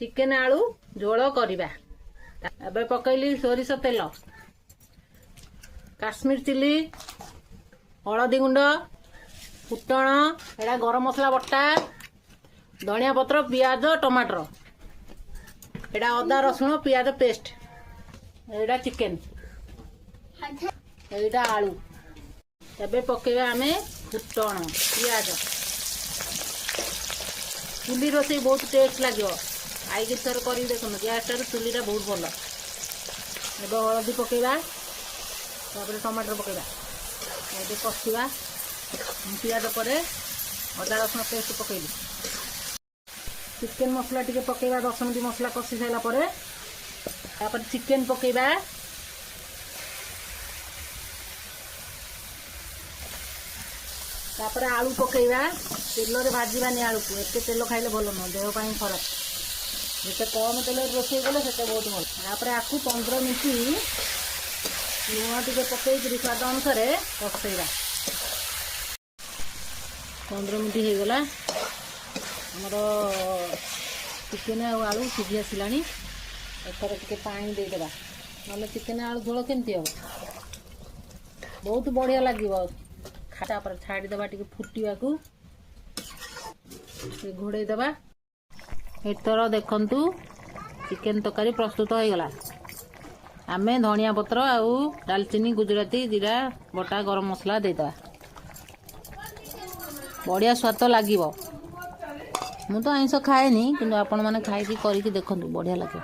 Chicken आलू झोल करवा एबे पकईली सोरिष तेल काश्मीर चिली हलदी गुंड फुटण एटा गरम मसला बटा धनिया पत्र पियाज टमाटर एटा अदा रसुण पियाज पेस्ट एटा चिकेन एटा आलू एबे पकेबा आमे फुटण पियाज चुली रोसे बहुत टेस्ट लगे आई कि थर कर देखो गैस चुली बहुत भल ए हलदी पकेबा टमाटर पकेबा ये कषा पियाज पर अदा रसुण पेस्ट पकेबी चिकेन मसला टी पकेबा 10 मिनट मसला कषि सारापर चिकेन पकेबा तापर आलू पकेबा तेल रे भाजबानी आलू को एते तेल खाइले भल न देह पाई खराब जिते कम तेल रोषे गले से बहुत भल तापर आकु 15 मिनट लुण टे पकई स्वाद अनुसार कषेबा 15 मिनट हो गला हमर चिकेन आलू सिझी आसला एथर टे पानी देदेबा ना चिकेन आलू झोल केमती हम बहुत बढ़िया लगे तापर छाड़ीदेवा टे फुटा को घोड़े देवा एथर देखंतु चिकेन तरकारी प्रस्तुत हो गला आमे धनिया पत्र आउ दालचीनी गुजराती जीरा बटा गरम मसला देदेवा बढ़िया स्वाद लगे मु तो आइंस खाएनी कि आपण मैंने खाई करके देखंतु बढ़िया लगे।